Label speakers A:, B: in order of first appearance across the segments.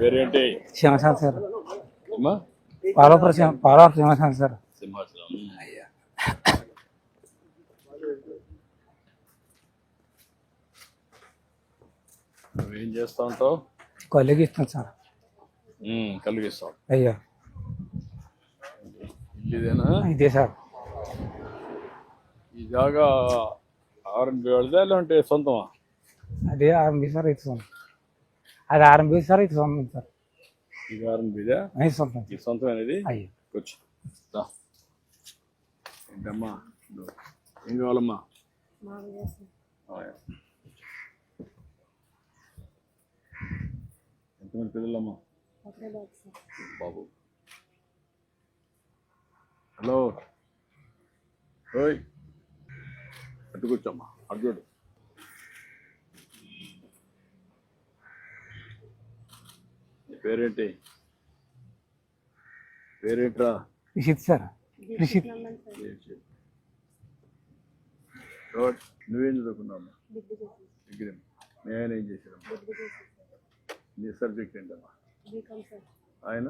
A: పేరేంటి?
B: సింహాసనం సార్.
A: అమ్మా
B: పాలవరం సింహాసనం సార్.
A: సింహాచలం.
B: అయ్యా
A: నువ్వేం చేస్తా ఉంటావు?
B: కొలిగి ఇస్తాం సార్.
A: కలిగిస్తావు.
B: అయ్యా
A: ఇదేనా?
B: ఇదే సార్.
A: ఈ జాగా ఆర్ఎన్బి వాళ్ళదా లేదంటే సొంతమా?
B: అదే ఆర్ఎంబి సార్. ఇది సొంతం. అది ఆర్ఎంబి సార్. ఇది సొంతం సార్.
A: ఇది ఆర్ఎన్బిదా?
B: అది సొంతం.
A: ఇది సొంతమైనది.
B: అయ్యా
A: కూర్చో. ఏంటమ్మా ఏం కావాలమ్మా? ఎంతమంది పిల్లలమ్మా? బాబు. హలో ఓయ్ అటు కూర్చోమ్మా. అటు చూడు. నీ పేరేంటి? పేరేంట్రా?
B: రిషిత్ సార్. రిషిత్.
A: నువ్వేం చదువుకున్నావమ్మా? డిగ్రీ. నేను ఏం చేశానమ్మా? నీ సబ్జెక్ట్ ఏంటమ్మా? ఆయన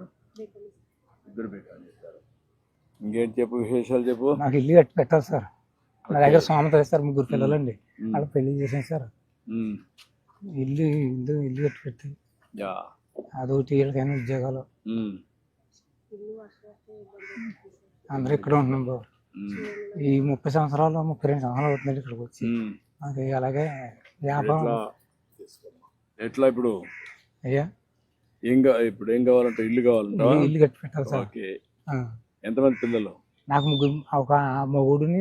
A: ఇద్దరు బీకాం చేస్తారు. ఇంకేంటి చెప్పు, విశేషాలు చెప్పు.
B: నాకు ఇల్లు కట్టి పెట్టాలి సార్. నా దగ్గర సోమత సార్. ముగ్గురు పిల్లలండి. వాళ్ళు పెళ్లి చేసాను సార్. ఇల్లు ఇల్లు ఇల్లు కట్టి పెట్టి అదొకటి వీళ్ళకైనా ఉద్యోగాలు. అందరూ ఇక్కడ ఉంటున్నాం బాబు. ఈ 30 సంవత్సరాలు 32 సంవత్సరాలు అవుతుంది ఇక్కడికి వచ్చి. అది అలాగే వ్యాపారం.
A: ఎట్లా ఇప్పుడు?
B: అయ్యా
A: ఇప్పుడు ఏం కావాలంటే ఇల్లు కావాలంటే
B: ఇల్లు కట్టి పెట్టాలి సార్.
A: ఓకే. ఎంతమంది పిల్లలు?
B: నాకు ముగ్గురు. ఒక మొగుడుని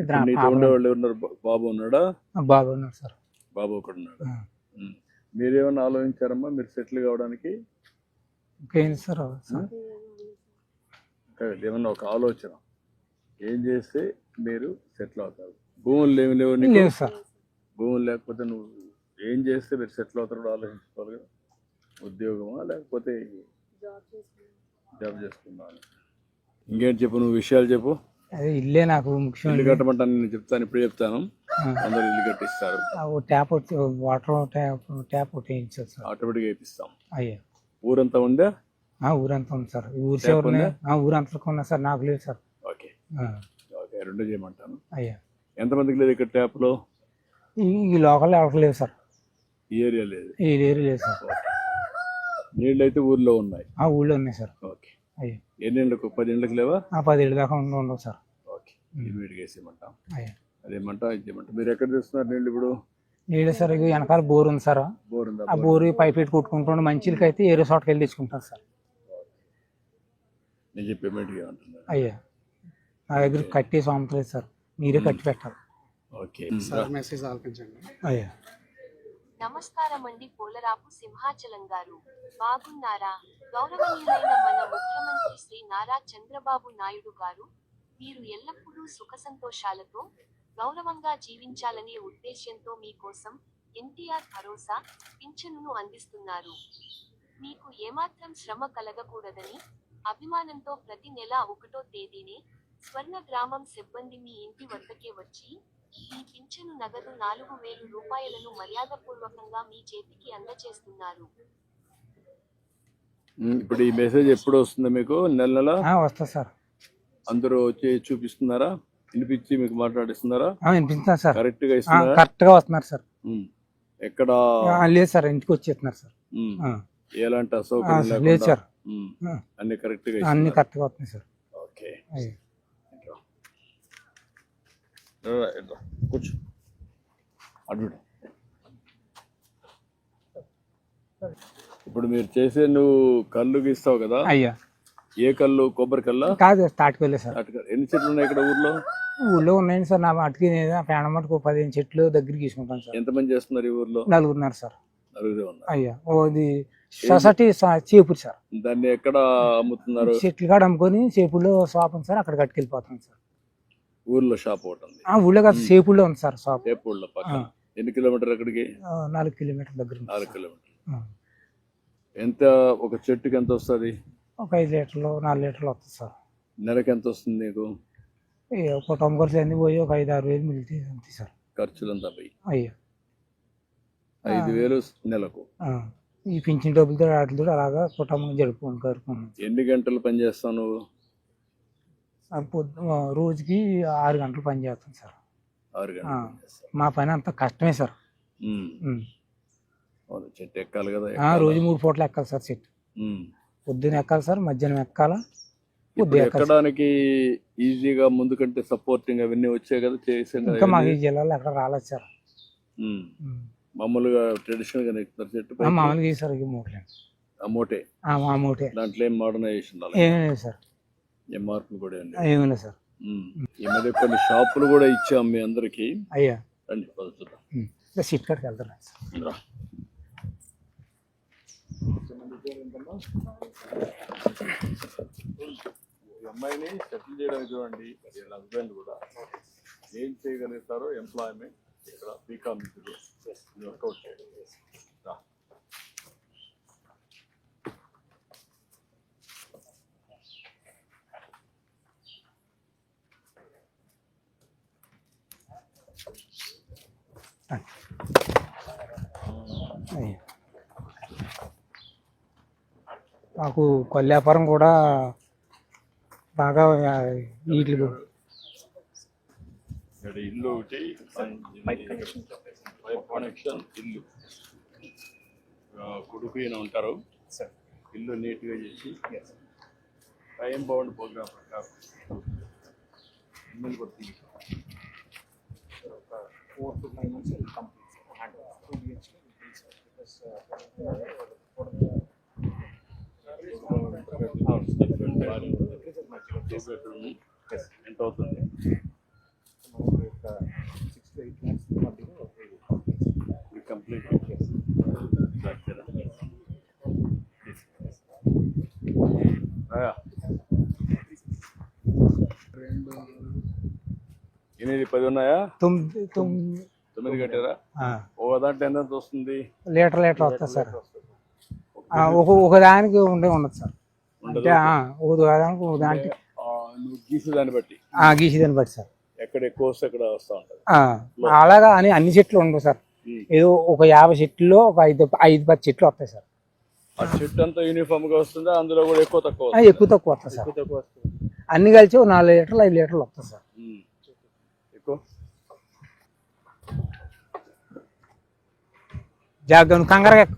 A: ఉండేవాళ్ళు ఉన్నారు. బాబు ఉన్నాడా?
B: బాబు ఉన్నాడు సార్.
A: బాబు ఒకడు ఉన్నాడు. మీరేమన్నా ఆలోచించారమ్మా మీరు సెటిల్ కావడానికి?
B: ఇంకేంటి సార్?
A: ఏమన్నా ఒక ఆలోచన ఏం చేస్తే మీరు సెటిల్ అవుతారు? భూములు ఏమి లేవు
B: లేవు సార్.
A: భూములు లేకపోతే నువ్వు ఏం చేస్తే మీరు సెటిల్ అవుతారో ఆలోచించుకోవాలి కదా. ఉద్యోగమా లేకపోతే జాబ్ చేసుకున్నాను? ఇంకేంటి చెప్పు, నువ్వు విషయాలు చెప్పు.
B: అదే ఇల్లే నాకు ముఖ్యం.
A: ఇల్లు కట్టమంటాను. నేను చెప్తాను, ఇప్పుడు చెప్తాను. అందరూ ఇల్లు కట్టిస్తారు.
B: ట్యాప్ వాటర్ ట్యాప్ ఒకటి వేయించారు సార్.
A: ఆటోమేటిక్గా వేయిస్తాం.
B: అయ్యా
A: ఊరంతా ఉందా?
B: ఊరంతా ఉంది సార్. ఊరి సేవలు ఊరంతా ఉన్నా సార్. నాకు లేదు సార్.
A: ఓకే ఓకే, రెండు చేయమంటాను.
B: అయ్యా
A: ఎంతమందికి లేదు ఇక్కడ ట్యాప్లో?
B: ఈ లోకల్ ఎవరికి లేదు సార్.
A: ఈ ఏరియా లేదు? ఈ
B: ఏరియా లేదు సార్.
A: నీళ్ళు అయితే ఊర్లో ఉన్నాయి?
B: ఊళ్ళో ఉన్నాయి సార్.
A: ఓకే. ఎన్ని ఏళ్ళకు? 10 ఏళ్ళకి లేవా?
B: 10 ఏళ్ళ దాకా ఉండవు సార్.
A: ఓకే. ఇమీడియట్గా వేసేయమంటాం.
B: అయ్యా
A: అదేమంటా ఇచ్చేయమంటాం. మీరు ఎక్కడ తెస్తున్నారు నీళ్ళు ఇప్పుడు?
B: నీళ్ళు సార్ వెనకాల బోర్ ఉంది సార్.
A: బోర్ ఉందా?
B: ఆ బోరు పైప్ పెట్టి కొట్టుకుంటుండే మంచిలకి అయితే ఏరే చోటకి వెళ్ళి తెచ్చుకుంటాను సార్.
A: నేను చెప్పి ఇమీడియట్గా అంటున్నాను.
B: అయ్యా నా దగ్గర కట్టి సోమతలేదు సార్. మీరే కట్టి పెట్టాలి.
A: Okay
B: sir. మెసేజ్ ఆలకించండి. అయ్యా
C: నమస్కారం అండి పోలరాపు సింహాచలం గారు. బాగున్నారా? గౌరవనీయులైన మన ముఖ్యమంత్రి శ్రీ నారా చంద్రబాబు నాయుడు గారు మీరు ఎల్లప్పుడూ సుఖ సంతోషాలతో గౌరవంగా జీవించాలనే ఉద్దేశ్యంతో మీకోసం ఎన్టీఆర్ భరోసా పింఛనును అందిస్తున్నారు. మీకు ఏమాత్రం శ్రమ కలగకూడదని అభిమానంతో ప్రతి నెల 1వ తేదీనే స్వర్ణ గ్రామం సిబ్బంది మీ ఇంటి వద్దకే వచ్చి ఈ పింఛను నగదు 4,000 రూపాయలను మర్యాదపూర్వకంగా మీ చేతికి అందజేస్తున్నారు.
A: ఇప్పుడు ఈ మెసేజ్ ఎప్పుడు వస్తుంది మీకు? నెల నెల
B: వస్తా సార్.
A: అందరూ వచ్చి చూపిస్తున్నారా? వినిపించి మీకు మాట్లాడిస్తున్నారా?
B: వినిపిస్తున్నారు సార్.
A: కరెక్ట్ గా ఇస్తున్నారా?
B: కరెక్ట్ గా వస్తున్నారు సార్.
A: ఎక్కడ
B: లేదు సార్. ఇంటికి వచ్చేస్తున్నారు సార్.
A: ఎలాంటి అసౌకర్యం
B: లేదు సార్.
A: అన్ని కరెక్ట్ గా
B: అన్ని కరెక్ట్ గా వస్తున్నాయి సార్.
A: ఓకే కూర్చో. అడ్డు. ఇప్పుడు మీరు చేసే నువ్వు కళ్ళు గీస్తావు కదా?
B: అయ్యా
A: ఏ కళ్ళు? కొబ్బరి కల్లా?
B: కాదు, తాటికల్లే సార్.
A: ఎన్ని చెట్లు ఉన్నాయి ఇక్కడ ఊర్లో?
B: ఊళ్ళో ఉన్నాయండి సార్. నా మటుకి పేడ మటుకు 15 చెట్లు దగ్గర గీసుకుంటాను సార్.
A: ఎంతమంది చేస్తున్నారు ఈ ఊర్లో?
B: 4 ఉన్నారు సార్.
A: 4 ఉన్నారు.
B: అయ్యా ఓది సొసైటీ చేపూరు సార్.
A: దాన్ని ఎక్కడ అమ్ముతున్నారు?
B: చెట్లు కాడ అమ్ముకొని చేపుల్లో షాప్ ఉంది సార్. అక్కడ కట్టుకెళ్ళిపోతాం సార్.
A: ఊర్లో షాప్ ఒకటి ఉంది?
B: ఊళ్ళో కాదు, సేపుల్లో ఉంది సార్ షాప్.
A: సేపుల్లో పక్కన. ఎన్ని కిలోమీటర్ అక్కడికి? 4
B: కిలోమీటర్ దగ్గర.
A: 4 కిలోమీటర్. ఎంత ఒక చెట్టుకి ఎంత వస్తుంది?
B: ఒక 5 లీటర్లు 4 లీటర్లు వస్తుంది సార్.
A: నెలకి ఎంత వస్తుంది నీకు?
B: కుటుంబ ఖర్చులు అన్నీ పోయి ఒక 5-6 వేలు మిగులుతాయి అంతే సార్.
A: ఖర్చులంతా పోయి
B: అయ్యా
A: 5,000 నెలకు.
B: ఈ పింఛన్ డబ్బులతో వాటితో అలాగా కుటుంబం జరుపుకుంటున్నాం.
A: ఎన్ని గంటలు పని చేస్తావు నువ్వు?
B: రోజుకి 6 గంటలు పని చేస్తాం సార్.
A: 6 గంటలు పని చేస్తావు.
B: మా పని అంత కష్టమే సార్.
A: చెట్టు ఎక్కాలి కదా.
B: రోజు 3 పూటలు ఎక్కాలి సార్ చెట్టు. పొద్దున ఎక్కాలి సార్, మధ్యాహ్నం ఎక్కాలా.
A: ఎక్కడానికి ఈజీగా ముందు కంటే సపోర్టింగ్ అవన్నీ వచ్చాయి కదా, చేసాం కదా.
B: ఇంకా మాకు ఈ జిల్లాలో ఎక్కడ రాలేదు సార్.
A: మామూలుగా ట్రెడిషనల్ గా ఎక్కుతారు చెట్టు
B: మామూలుగా సార్.
A: మోటే
B: మోటే
A: దాంట్లో ఏం మోడర్నైజేషన్
B: ఏమీ లేదు సార్.
A: ఏం మార్పులు కూడా
B: ఏమీ లేదు సార్.
A: ఈ మధ్య కొన్ని షాపులు కూడా ఇచ్చాం మీ అందరికి.
B: అయ్యా
A: రండి చూద్దాం.
B: సీట్ కాడికి వెళ్తారా?
A: అమ్మాయిని సెటిల్ చేయడానికి చూడండి. వీళ్ళ హస్బెండ్ కూడా ఏం చేయగలుగుతారో ఎంప్లాయ్మెంట్ ఇక్కడ బీకామ్ వర్కౌట్ చేయండి.
B: మాకు కొల్లి వ్యాపారం కూడా బాగా వీటి
A: ఇల్లు ఒకటి పైప్ కనెక్షన్ ఇల్లు కొడుకు ఈయన ఉంటారు. ఇల్లు నీట్గా చేసి టైం బౌండ్ ప్రోగ్రామ్ ప్రకారం కొడుతుంది.
D: 4 to 5 months will complete and 2 BHK will be because
A: ఎంత అవుతుంది?
D: 6 to 8 lakhs మధ్యలో
A: కంప్లీట్. ఎనిమిది 10 ఉన్నాయా? 9 కట్టారా? ఒక దాంట్లో ఎంత వస్తుంది?
B: లీటర్ వస్తుంది సార్. ఒక దానికి ఉండదు సార్. అంటే ఒక దానికి
A: నువ్వు గీసేదాన్ని బట్టి
B: సార్.
A: ఎక్కడ ఎక్కువ వస్తే అక్కడ వస్తూ ఉంటుంది.
B: అలాగా అని అన్ని చెట్లు ఉండవు సార్. ఏదో ఒక 50 చెట్లలో ఒక 5-10 చెట్లు వస్తాయి సార్.
A: ఆ చెట్టు అంతా యూనిఫామ్ గా వస్తుందా? అందులో కూడా ఎక్కువ తక్కువ
B: వస్తుంది సార్. అన్ని కలిసి 4 లీటర్లు 5 లీటర్లు వస్తాయి సార్.
A: ఎక్కువ
B: జాగ్రత్త కంగారుగా ఎక్కు.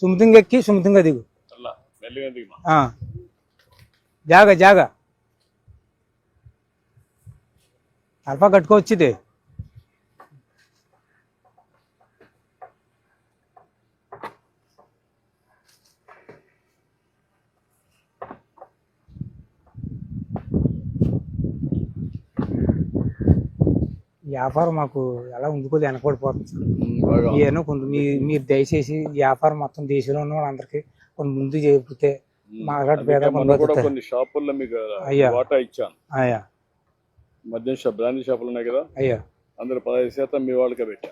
B: సుమతంగా ఎక్కి సుమతంగా దిగు. జాగా అల్పా కట్టుకోవచ్చుది. వ్యాపారం మాకు ఎలా ఉండుకోదు, వెనకబడిపోతుంది సార్. ఏమో కొంత మీరు దయచేసి వ్యాపారం మొత్తం దేశంలో ఉన్న వాళ్ళందరికీ కొంత ముందు చెబితే
A: కొన్ని షాపుల్లో మీకు వాటా ఇచ్చాను.
B: అయ్యా
A: మధ్య బ్రాండ్ షాపులు ఉన్నాయి కదా,
B: అయ్యా
A: అందరూ 15% మీ వాళ్ళకే పెట్టా.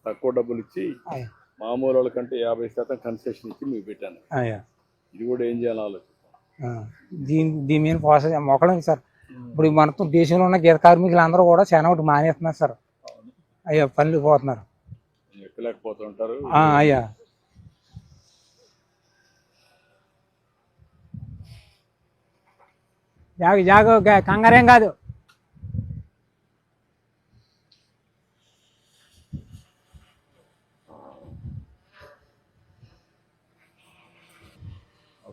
A: తక్కువ డబ్బులు ఇచ్చి మామూలు వాళ్ళకంటే 50% కన్సెషన్ ఇచ్చి మీకు పెట్టాను. ఇది కూడా ఏం చేయాలని ఆలోచిస్తాను.
B: దీని మీద ప్రాసెస్ మొక్కడం సార్. ఇప్పుడు మనతో దేశంలో ఉన్న గీత కార్మికులు అందరూ కూడా చాలా ఒకటి మానేస్తున్నారు సార్. అయ్యా పనులు పోతున్నారు,
A: ఎక్కలేకపోతుంటారు.
B: అయ్యా జాగ కంగారేం కాదు.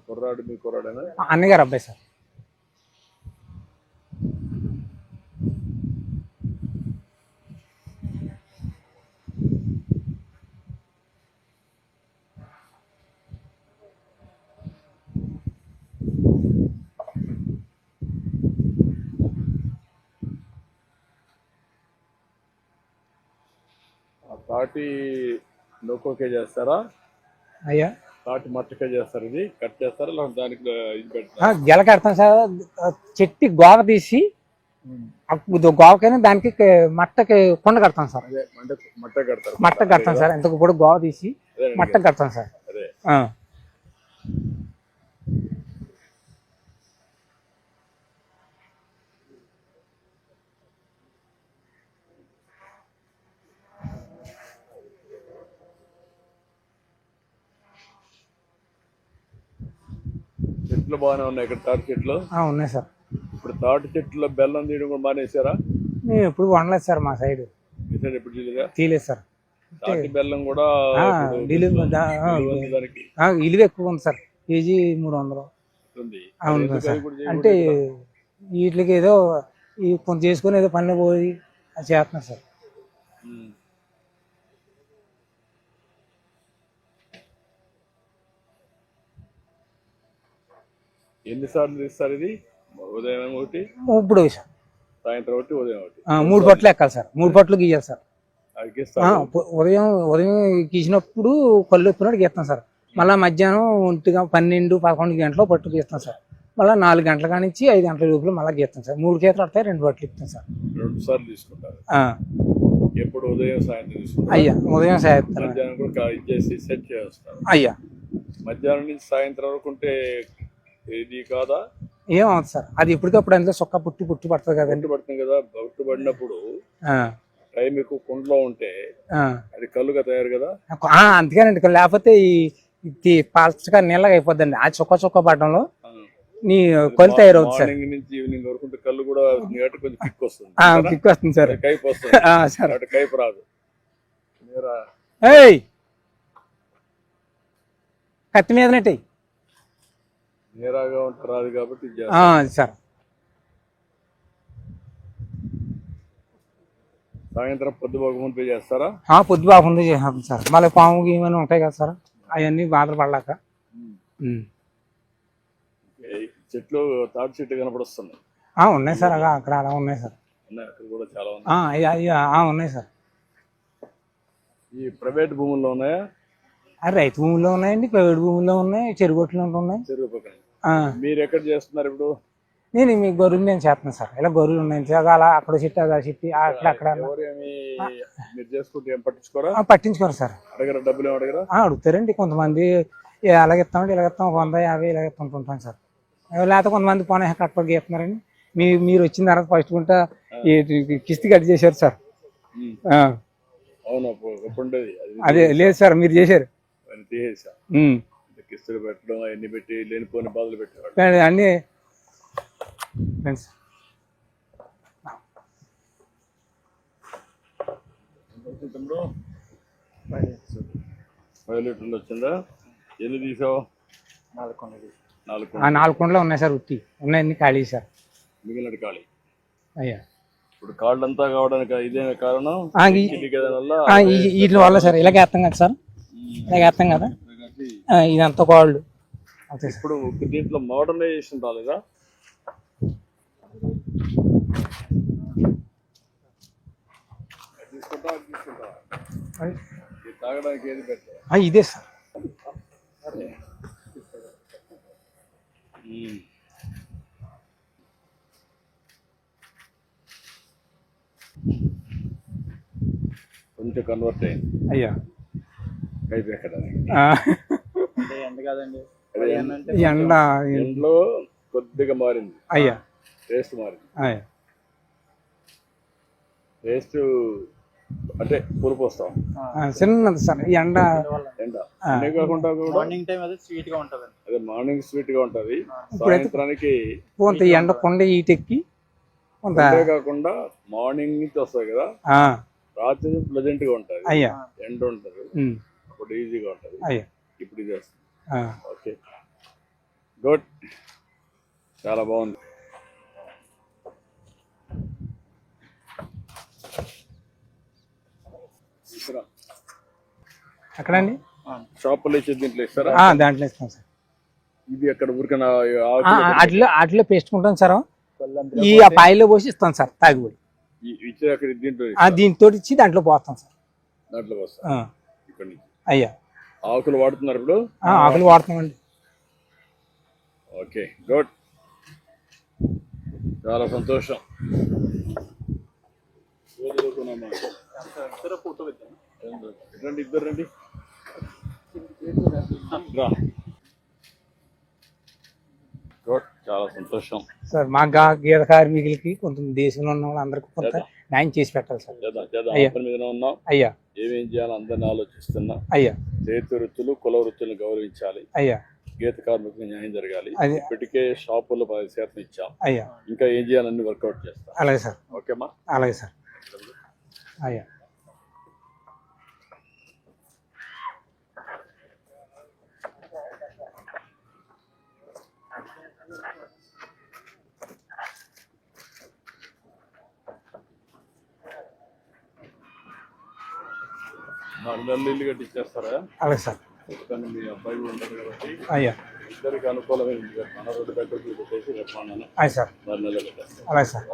A: కుర్రాడు మీ కుర్రాడేనా?
B: అన్నగారు అబ్బాయి సార్.
A: తాటి నొక్కోకే చేస్తారా?
B: అయ్యా
A: తాటి మట్టకే చేస్తారు. ఇది కట్ చేస్తారా? దానికి ఇది పెడతారా?
B: గెల కడతాం సార్. చెట్టు గోవ తీసి గోవకైనా దానికి మట్టకి కొండ కడతాం సార్. మట్ట కడతాం సార్. ఇంతకు కూడా గోవ తీసి మట్ట కడతాం సార్.
A: చెట్లు బాగానే ఉన్నాయి ఇక్కడ, తాటి చెట్లు.
B: ఉన్నాయి సార్.
A: ఇప్పుడు తాటి చెట్లు బెల్లం తీయడం కూడా మానేసారా?
B: మేము ఎప్పుడు వండలేదు సార్, మా సైడ్
A: మీ సైడ్ ఎప్పుడు
B: తీయలేదు సార్.
A: తాటి బెల్లం కూడా
B: విలువ ఎక్కువ ఉంది సార్, కేజీ 300 అవును సార్. అంటే వీటికి ఏదో కొంత చేసుకొని ఏదో పనిలో పోయి అది చేస్తున్నారు సార్.
A: ఎన్నిసార్లు తీస్తారు ఇది? ఉదయం ఒకటి,
B: ఇప్పుడు
A: సాయంత్రం ఒకటి, ఉదయం ఒకటి,
B: 3 పట్లు ఎక్కాలి సార్. 3 పట్లు గీయాలి సార్. ఉదయం గీసినప్పుడు కళ్ళు ఎప్పినట్టు గీస్తాం సార్. మళ్ళీ మధ్యాహ్నం 12-11 గంటలు పట్టు గీస్తాం సార్. మళ్ళీ 4 గంటల కానించి 5 గంటల లోపల మళ్ళీ గీస్తాం సార్. 3 గీతలు పడతాయి, 2 పట్లు ఇస్తాం సార్.
A: 2 సార్లు తీసుకుంటారు. ఎప్పుడు ఉదయం సాయంత్రం తీసుకుంటారు?
B: అయ్యా ఉదయం సాయంత్రం
A: మధ్యాహ్నం కూడా ఇచ్చేసి సెట్ చేస్తారు.
B: అయ్యా
A: మధ్యాహ్నం నుంచి సాయంత్రం వరకు ఉంటే ఇది కాదా?
B: ఏమవుతుంది సార్, అది ఇప్పటికప్పుడు అందులో సొక్క పుట్టి పడుతుంది కదండి.
A: పడుతుంది కదా, పడినప్పుడు టైం ఎక్కువ కుండలో ఉంటే అది కళ్ళుగా తయారు కదా.
B: అందుకేనండి, లేకపోతే ఈ పాల్చగా నీళ్ళగా అయిపోద్దండి. ఆ చొక్క పడడంలో నీ కళ్ళు తయారవుతుంది సార్.
A: మార్నింగ్ నుంచి ఈవినింగ్ వరకు ఉంటే కళ్ళు కూడా కొంచెం కిక్ వస్తుంది.
B: కిక్ వస్తుంది సార్.
A: కైపు వస్తుంది సార్, అటు కైపు రాదు.
B: కత్తి మీదనట్టు
A: నేరాగా ఉంటే రాదు కాబట్టి
B: సార్.
A: సాయంత్రం పొద్దుబాకు ముందు చేస్తారా?
B: పొద్దుబాకు ముందు చేస్తాం సార్. మళ్ళీ పాము గీమని ఉంటాయి కదా సార్, అవన్నీ బాధలు పడలేక.
A: చెట్లు తాటి చెట్లు కనపడుస్తున్నాయి.
B: ఉన్నాయి సార్, అక్కడ అలా ఉన్నాయి సార్.
A: అక్కడ కూడా చాలా ఉన్నాయి.
B: ఉన్నాయి సార్.
A: ఈ ప్రైవేట్ భూముల్లో ఉన్నాయా?
B: రైతు భూముల్లో ఉన్నాయండి, ప్రైవేట్ భూముల్లో ఉన్నాయి, చెరుగొట్లు ఉన్నాయి.
A: చెరువు పక్కన. మీరు ఎక్కడ చేస్తున్నారు ఇప్పుడు?
B: నేను మీ గొర్రెలు నేను చేస్తున్నాను సార్. ఇలా గొర్రెలు ఉన్నాయి అలా అక్కడ చెట్టు అలా చెట్టు అక్కడ
A: మీరు చేసుకుంటే ఏం పట్టించుకోరా?
B: పట్టించుకోరు సార్.
A: అడగరా? డబ్బులు ఏం అడగరా?
B: అడుగుతారండి కొంతమంది. ఎలాగెత్తామంటే ఇలాగెత్తాం, 150 ఇలాగెత్తాం సార్. లేకపోతే కొంతమంది పోనీ కట్టుబడి గీస్తున్నారండి. మీరు వచ్చిన తర్వాత ఫస్ట్ గుంట కిస్తీ కట్ చేశారు సార్.
A: అవును,
B: అదే లేదు సార్, మీరు చేశారు.
A: కిస్తులు పెట్టడం అవన్నీ పెట్టి లేనిపోని బాధలు పెట్టారు
B: అన్ని.
A: తమ్ముడు 5 లీటర్లు వచ్చిందా? ఎన్ని తీసావు?
B: 4 కుండలు ఉన్నాయి సార్. ఉత్తి ఉన్నాయన్ని ఖాళీ సార్.
A: మిగిలిన ఖాళీ.
B: అయ్యా
A: ఇప్పుడు కాళ్ళంతా కావడానికి ఇదే కారణం?
B: వీటి వల్ల సార్. ఇలాగే వేస్తాం కదా సార్, ఇలాగే వేస్తాం కదా, ఇదంతా కాళ్ళు.
A: ఇప్పుడు దీంట్లో మోడర్నైజేషన్ రాలేదా? తాగడానికి ఏది పెట్టారు?
B: ఇదే సార్. కొంచెం కన్వర్ట్ అయింది. అయ్యా
A: కైపు ఎక్కడానికి
D: ఎండ కాదండి,
A: ఎండలో కొద్దిగా మారింది.
B: అయ్యా
A: టేస్ట్ మారింది.
B: అయ్యా
A: టేస్ట్ అంటే పులుపు వస్తాం
B: చిన్నది సార్. ఈ ఎండ
A: కాకుండా
D: మార్నింగ్ టైం అదే స్వీట్ గా ఉంటది.
A: అదే మార్నింగ్ స్వీట్ గా ఉంటది, సాయంత్రానికి
B: కొంత ఎండ కొండ ఈటెక్కి
A: కాకుండా మార్నింగ్ నుంచి వస్తాయి కదా, రాత్రి ప్లెజెంట్ గా ఉంటది.
B: అయ్యా
A: ఎండ ఉంటది, అప్పుడు ఈజీగా ఉంటది.
B: అయ్యా
A: ఇప్పుడు ఇది వస్తుంది. ఓకే, గుడ్, చాలా బాగుంది.
B: ఎక్కడండి?
A: షాపులో ఇచ్చే దీంట్లో ఇస్తారా?
B: దాంట్లో ఇస్తాం సార్.
A: ఇది అక్కడ ఊరికైనా
B: అట్లా పేస్ట్ ఉంటాం సార్. ఈ పాయిలో పోసి ఇస్తాం సార్ తాగిపోయి.
A: ఇచ్చే అక్కడ దీంట్లో
B: దీంతో ఇచ్చి దాంట్లో పోస్తాం సార్.
A: దాంట్లో పోస్తాం ఇక్కడ నుంచి.
B: అయ్యా
A: ఆకులు వాడుతున్నారు ఇప్పుడు?
B: ఆకులు వాడుతున్నామండి.
A: ఓకే, గుడ్, చాలా సంతోషం. రండి, ఇద్దరు రండి. గుడ్, చాలా సంతోషం
B: సార్. మా గీత కార్మికులకి కొంచెం దేశంలో ఉన్న వాళ్ళందరికీ కొంత న్యాయం చేసి పెట్టాలి సార్.
A: మీద ఉన్నాం.
B: అయ్యా
A: ఏమేం చేయాలో అందరిని ఆలోచిస్తున్నా.
B: అయ్యా
A: చేతి వృత్తులు, కుల వృత్తులను గౌరవించాలి.
B: అయ్యా
A: గీత కార్మికులకు న్యాయం జరగాలి.
B: అది-
A: ఇప్పటికే షాపుల్లో 10% ఇచ్చాం.
B: అయ్యా
A: ఇంకా ఏం చేయాలని వర్కౌట్ చేస్తాం.
B: అలాగే సార్,
A: ఓకేమ్మా.
B: అలాగే సార్. అయ్యా
A: నెలలు ఇల్లు కట్టిచ్చేస్తారా?
B: అలాగే సార్.
A: కానీ మీ అబ్బాయి కూడా ఉంటారు కాబట్టి
B: అయ్యా
A: ఇద్దరికి అనుకూలమైన ఇల్లు కట్టాను. 2 బెడ్రూమ్లు పెట్టేసి కట్టమన్నాను.
B: అయ్యి సార్,
A: 4 నెలలు కట్టేస్తాను.
B: అలాగే సార్.